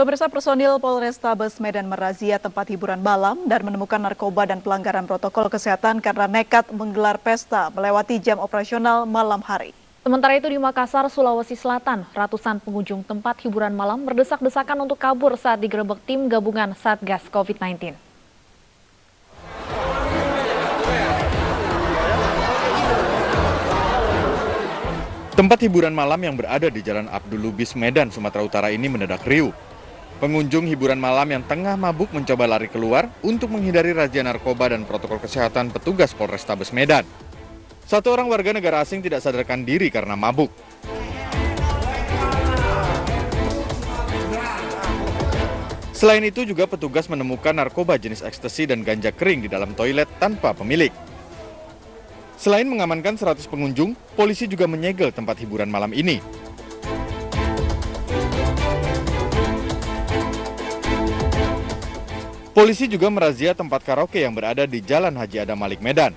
Pemirsa, personil Polrestabes Medan merazia tempat hiburan malam dan menemukan narkoba dan pelanggaran protokol kesehatan karena nekat menggelar pesta melewati jam operasional malam hari. Sementara itu di Makassar, Sulawesi Selatan, ratusan pengunjung tempat hiburan malam berdesak-desakan untuk kabur saat digerebek tim gabungan Satgas COVID-19. Tempat hiburan malam yang berada di Jalan Abdul Lubis, Medan, Sumatera Utara ini mendadak riuh. Pengunjung hiburan malam yang tengah mabuk mencoba lari keluar untuk menghindari razia narkoba dan protokol kesehatan petugas Polrestabes Medan. Satu orang warga negara asing tidak sadarkan diri karena mabuk. Selain itu juga petugas menemukan narkoba jenis ekstasi dan ganja kering di dalam toilet tanpa pemilik. Selain mengamankan 100 pengunjung, polisi juga menyegel tempat hiburan malam ini. Polisi juga merazia tempat karaoke yang berada di Jalan Haji Adam Malik, Medan.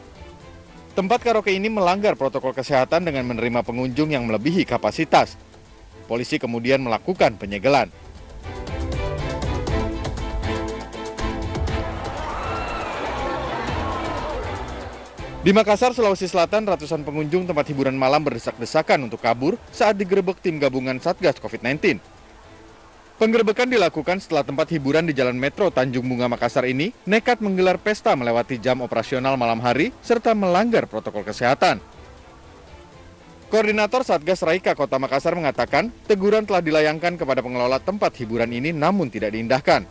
Tempat karaoke ini melanggar protokol kesehatan dengan menerima pengunjung yang melebihi kapasitas. Polisi kemudian melakukan penyegelan. Di Makassar, Sulawesi Selatan, ratusan pengunjung tempat hiburan malam berdesak-desakan untuk kabur saat digerebek tim gabungan Satgas COVID-19. Penggerebekan dilakukan setelah tempat hiburan di Jalan Metro Tanjung Bunga Makassar ini nekat menggelar pesta melewati jam operasional malam hari serta melanggar protokol kesehatan. Koordinator Satgas Raika Kota Makassar mengatakan teguran telah dilayangkan kepada pengelola tempat hiburan ini namun tidak diindahkan.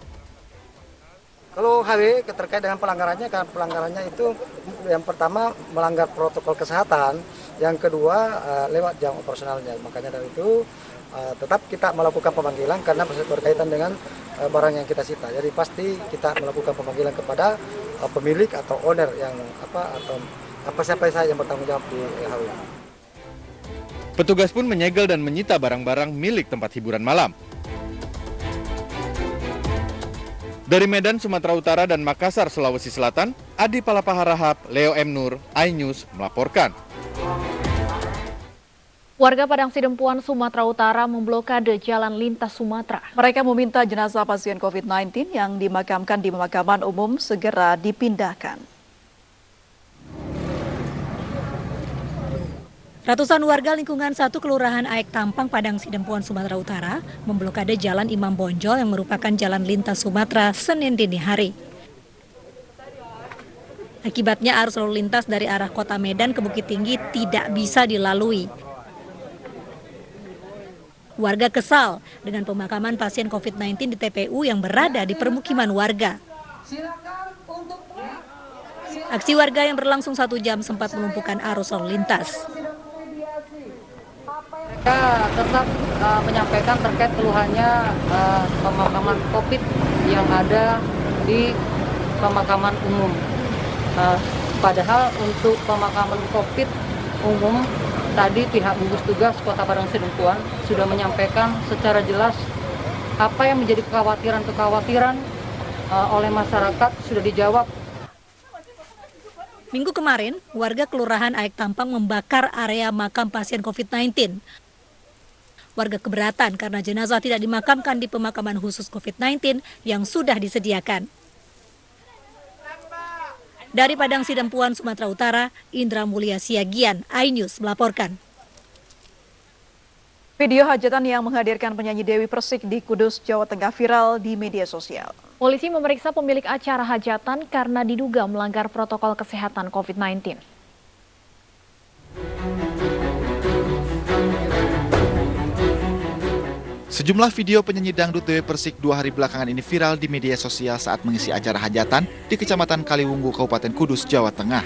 Kalau HW terkait dengan pelanggarannya, karena pelanggarannya itu yang pertama melanggar protokol kesehatan, yang kedua lewat jam operasionalnya. Makanya dari itu tetap kita melakukan pemanggilan karena berkaitan dengan barang yang kita sita. Jadi pasti kita melakukan pemanggilan kepada pemilik atau owner yang siapa saja yang bertanggung jawab di HW. Petugas pun menyegel dan menyita barang-barang milik tempat hiburan malam. Dari Medan, Sumatera Utara dan Makassar, Sulawesi Selatan, Adi Palapaharahap, Leo M. Nur, iNews melaporkan. Warga Padang Sidempuan, Sumatera Utara memblokade jalan lintas Sumatera. Mereka meminta jenazah pasien COVID-19 yang dimakamkan di pemakaman umum segera dipindahkan. Ratusan warga lingkungan 1 Kelurahan Aek Tampang, Padang Sidempuan, Sumatera Utara memblokade Jalan Imam Bonjol yang merupakan jalan lintas Sumatera Senin dini hari. Akibatnya arus lalu lintas dari arah kota Medan ke Bukit Tinggi tidak bisa dilalui. Warga kesal dengan pemakaman pasien COVID-19 di TPU yang berada di permukiman warga. Aksi warga yang berlangsung 1 jam sempat melumpuhkan arus lalu lintas. Mereka tetap menyampaikan terkait keluhannya pemakaman COVID yang ada di pemakaman umum. Padahal untuk pemakaman COVID umum, tadi pihak gugus tugas Kota Padang Sidempuan sudah menyampaikan secara jelas apa yang menjadi kekhawatiran oleh masyarakat sudah dijawab. Minggu kemarin, warga Kelurahan Aek Tampang membakar area makam pasien COVID-19. Warga keberatan karena jenazah tidak dimakamkan di pemakaman khusus COVID-19 yang sudah disediakan. Dari Padang Sidempuan, Sumatera Utara, Indra Mulia Siagian, iNews melaporkan. Video hajatan yang menghadirkan penyanyi Dewi Persik di Kudus, Jawa Tengah viral di media sosial. Polisi memeriksa pemilik acara hajatan karena diduga melanggar protokol kesehatan COVID-19. Sejumlah video penyanyi dangdut Dewi Persik 2 hari belakangan ini viral di media sosial saat mengisi acara hajatan di Kecamatan Kaliwunggu, Kabupaten Kudus, Jawa Tengah.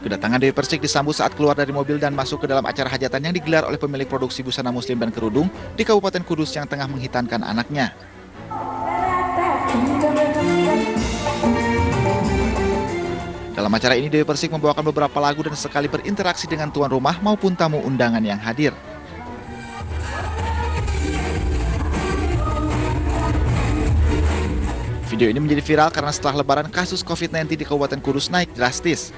Kedatangan Dewi Persik disambut saat keluar dari mobil dan masuk ke dalam acara hajatan yang digelar oleh pemilik produksi busana muslim dan kerudung di Kabupaten Kudus yang tengah menghitankan anaknya. Dalam acara ini Dewi Persik membawakan beberapa lagu dan sekali berinteraksi dengan tuan rumah maupun tamu undangan yang hadir. Video ini menjadi viral karena setelah lebaran kasus COVID-19 di Kabupaten Kudus naik drastis.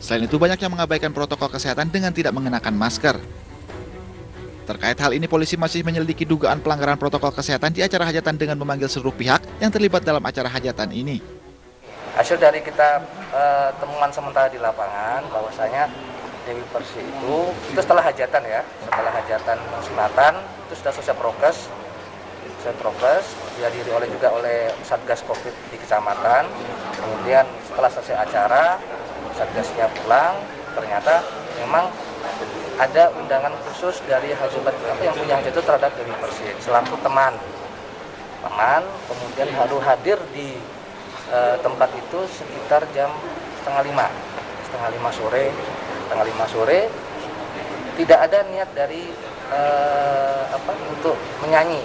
Selain itu banyak yang mengabaikan protokol kesehatan dengan tidak mengenakan masker. Terkait hal ini, polisi masih menyelidiki dugaan pelanggaran protokol kesehatan di acara hajatan dengan memanggil seluruh pihak yang terlibat dalam acara hajatan ini. Hasil dari kita temuan sementara di lapangan bahwasanya Dewi Persik itu setelah hajatan ya, setelah hajatan Selatan itu sudah selesai prokes, dihadiri oleh Satgas Covid di kecamatan. Kemudian setelah selesai acara, Satgasnya pulang, ternyata memang ada undangan khusus dari yang punya hajat itu terhadap Dewi Persik selaku teman, kemudian baru hadir di tempat itu sekitar jam setengah lima sore. Tidak ada niat dari untuk menyanyi,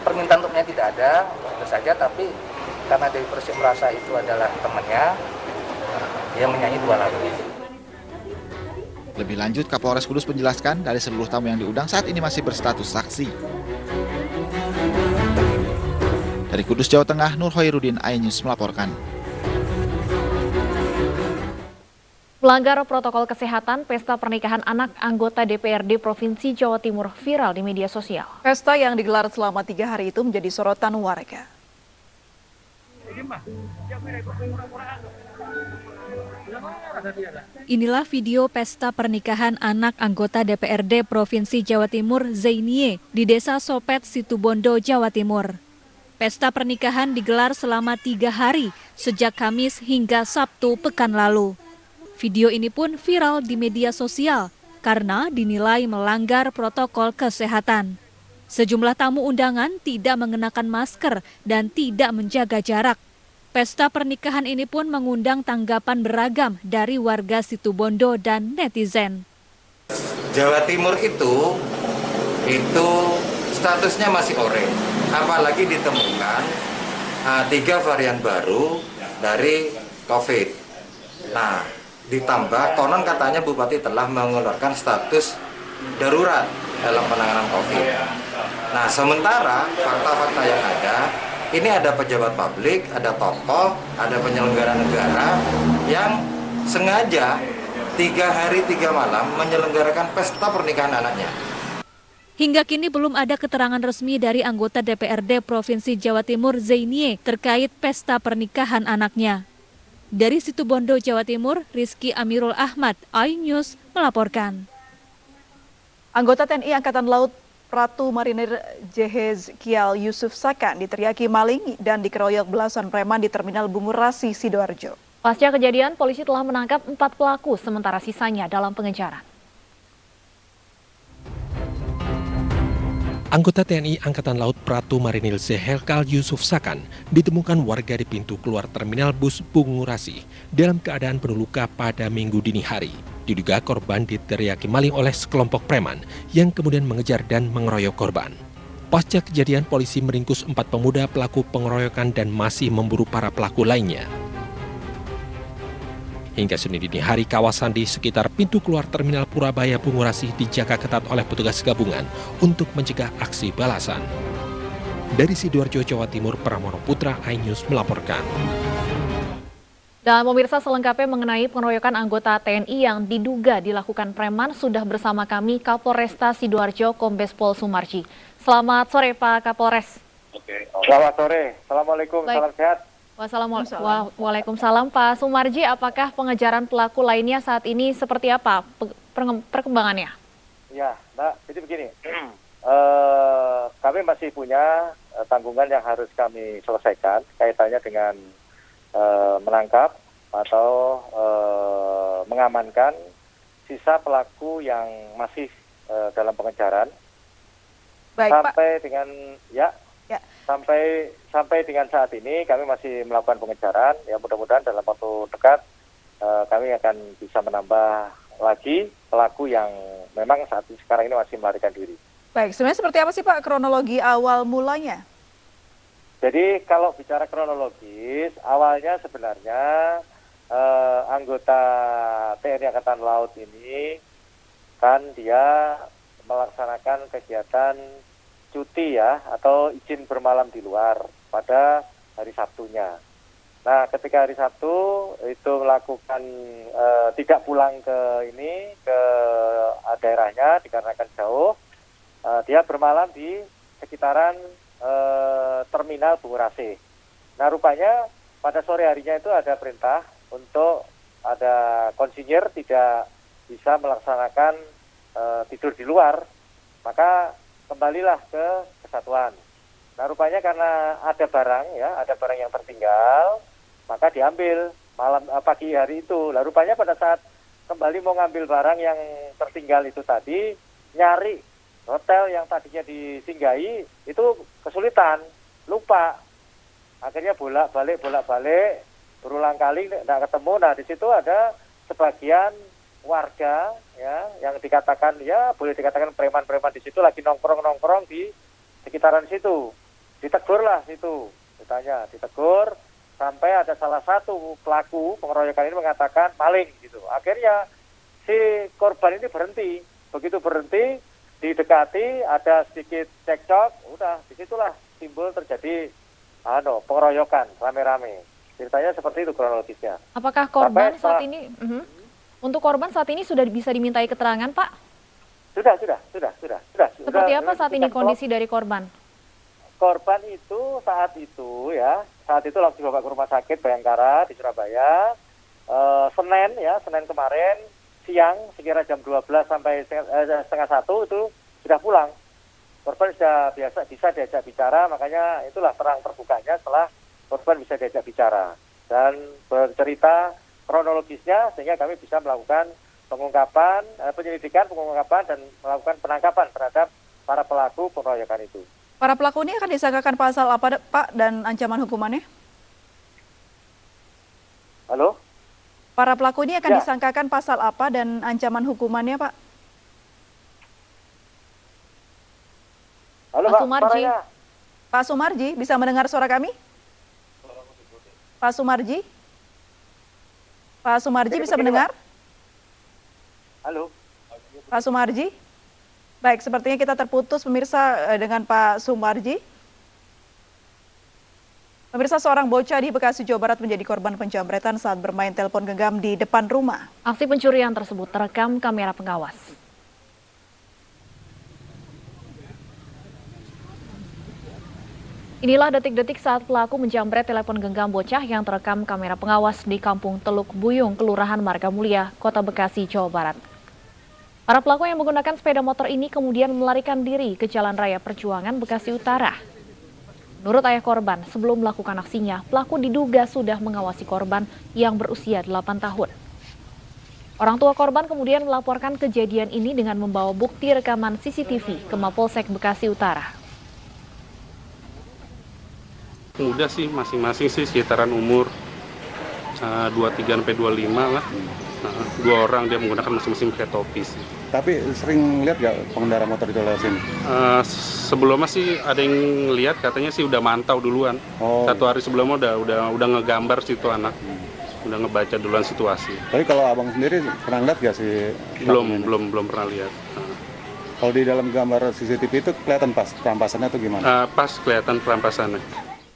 permintaan untuk menyanyi tidak ada, itu saja. Tapi karena Dewi Persik merasa itu adalah temannya, dia menyanyi 2 lagu. Lebih lanjut, Kapolres Kudus menjelaskan dari seluruh tamu yang diundang saat ini masih berstatus saksi. Dari Kudus, Jawa Tengah, Nur Hoirudin, iNews melaporkan. Melanggar protokol kesehatan, pesta pernikahan anak anggota DPRD Provinsi Jawa Timur viral di media sosial. Pesta yang digelar selama 3 hari itu menjadi sorotan warga. Inilah video pesta pernikahan anak anggota DPRD Provinsi Jawa Timur Zainie di Desa Sopet, Situbondo, Jawa Timur. Pesta pernikahan digelar selama 3 hari, sejak Kamis hingga Sabtu pekan lalu. Video ini pun viral di media sosial karena dinilai melanggar protokol kesehatan. Sejumlah tamu undangan tidak mengenakan masker dan tidak menjaga jarak. Pesta pernikahan ini pun mengundang tanggapan beragam dari warga Situbondo dan netizen. Jawa Timur itu statusnya masih orange, apalagi ditemukan 3 varian baru dari COVID. Nah, ditambah konon katanya Bupati telah mengeluarkan status darurat dalam penanganan COVID. Nah, sementara fakta-fakta yang ada, ini ada pejabat publik, ada tokoh, ada penyelenggara negara yang sengaja 3 hari 3 malam menyelenggarakan pesta pernikahan anaknya. Hingga kini belum ada keterangan resmi dari anggota DPRD Provinsi Jawa Timur Zainie terkait pesta pernikahan anaknya. Dari Situbondo, Jawa Timur, Rizky Amirul Ahmad, iNews melaporkan. Anggota TNI Angkatan Laut Ratu Marinir Jehezkiel Yusuf Sakan diteriaki maling dan dikeroyok belasan preman di Terminal Bungurasi, Sidoarjo. Pasca kejadian, polisi telah menangkap 4 pelaku, sementara sisanya dalam pengejaran. Anggota TNI Angkatan Laut Ratu Marinir Jehezkiel Yusuf Sakan ditemukan warga di pintu keluar Terminal Bus Bungurasi dalam keadaan penuh luka pada Minggu dini hari. Diduga korban diteriaki maling oleh sekelompok preman yang kemudian mengejar dan mengeroyok korban. Pasca kejadian, polisi meringkus 4 pemuda pelaku pengeroyokan dan masih memburu para pelaku lainnya. Hingga Senin dini hari, kawasan di sekitar pintu keluar Terminal Purabaya Bungurasi dijaga ketat oleh petugas gabungan untuk mencegah aksi balasan. Dari Sidoarjo, Jawa Timur, Pramono Putra, iNews melaporkan. Dan pemirsa, selengkapnya mengenai pengeroyokan anggota TNI yang diduga dilakukan preman sudah bersama kami Kapolresta Sidoarjo Kombes Pol Sumarji. Selamat sore Pak Kapolres. Oke. Selamat sore. Assalamualaikum. Baik. Salam sehat. Waalaikumsalam Pak Sumarji. Apakah pengejaran pelaku lainnya saat ini seperti apa perkembangannya? Ya, Mbak. Jadi begini. Kami masih punya tanggungan yang harus kami selesaikan kaitannya dengan menangkap atau mengamankan sisa pelaku yang masih dalam pengejaran. Baik, sampai Pak. Dengan sampai dengan saat ini kami masih melakukan pengejaran. Ya, mudah-mudahan dalam waktu dekat kami akan bisa menambah lagi pelaku yang memang saat ini sekarang ini masih melarikan diri. Baik, sebenarnya seperti apa sih Pak kronologi awal mulanya? Jadi kalau bicara kronologis, awalnya sebenarnya anggota TNI Angkatan Laut ini kan dia melaksanakan kegiatan cuti ya atau izin bermalam di luar pada hari Sabtunya. Nah, ketika hari Sabtu itu melakukan tidak pulang ke daerahnya dikarenakan jauh, dia bermalam di sekitaran terminal Bungurasi. Nah, rupanya pada sore harinya itu ada perintah untuk ada konsinyir tidak bisa melaksanakan tidur di luar, maka kembalilah ke kesatuan. Nah, rupanya karena ada barang yang tertinggal, maka diambil pagi hari itu. Nah, rupanya pada saat kembali mau ngambil barang yang tertinggal itu tadi, nyari hotel yang tadinya disinggahi itu kesulitan, lupa. Akhirnya bolak-balik berulang kali tidak ketemu. Nah, di situ ada sebagian warga ya yang dikatakan boleh dikatakan preman-preman di situ lagi nongkrong di sekitaran situ. Ditegurlah situ. Ditegur sampai ada salah satu pelaku pengeroyokan ini mengatakan maling gitu. Akhirnya si korban ini berhenti. Begitu berhenti, didekati, ada sedikit cekcok, udah disitulah timbul terjadi pengeroyokan rame-rame. Ceritanya seperti itu kronologisnya. Apakah korban saat ini untuk korban saat ini sudah bisa dimintai keterangan, Pak? Sudah. Seperti apa saat ini kondisi dari korban? Korban itu saat itu langsung dibawa ke rumah sakit Bayangkara di Surabaya. Senin kemarin siang sekira jam 12 sampai setengah 1 itu sudah pulang. Korban sudah bisa diajak bicara, makanya itulah terang terbukanya setelah korban bisa diajak bicara dan bercerita kronologisnya sehingga kami bisa melakukan penyelidikan, pengungkapan dan melakukan penangkapan terhadap para pelaku pengeroyokan itu. Para pelaku ini akan disangkakan pasal apa, Pak, dan ancaman hukumannya? Halo? Para pelaku ini akan disangkakan pasal apa dan ancaman hukumannya, Pak? Halo, Pak Sumarji. Pak Sumarji, bisa mendengar suara kami? Pak Sumarji? Pak Sumarji bisa mendengar? Halo? Pak Sumarji? Baik, sepertinya kita terputus pemirsa dengan Pak Sumarji. Pemirsa, seorang bocah di Bekasi, Jawa Barat menjadi korban penjamretan saat bermain telepon genggam di depan rumah. Aksi pencurian tersebut terekam kamera pengawas. Inilah detik-detik saat pelaku menjamret telepon genggam bocah yang terekam kamera pengawas di Kampung Teluk Buyung, Kelurahan Margamulia, Kota Bekasi, Jawa Barat. Para pelaku yang menggunakan sepeda motor ini kemudian melarikan diri ke Jalan Raya Perjuangan, Bekasi Utara. Menurut ayah korban, sebelum melakukan aksinya, pelaku diduga sudah mengawasi korban yang berusia 8 tahun. Orang tua korban kemudian melaporkan kejadian ini dengan membawa bukti rekaman CCTV ke Mapolsek Bekasi Utara. Muda sih, masing-masing sih sekitaran umur 23-25 lah. Dua orang dia menggunakan masing-masing pakai topi sih. Tapi sering lihat nggak pengendara motor itu lewat sini? Sebelumnya sih ada yang lihat, katanya sih udah mantau duluan. Satu hari sebelumnya udah ngegambar situ anak, udah ngebaca duluan situasi. Tapi kalau abang sendiri pernah lihat nggak sih? Belum pernah lihat. Kalau di dalam gambar CCTV itu kelihatan pas perampasannya atau gimana? Pas kelihatan perampasannya.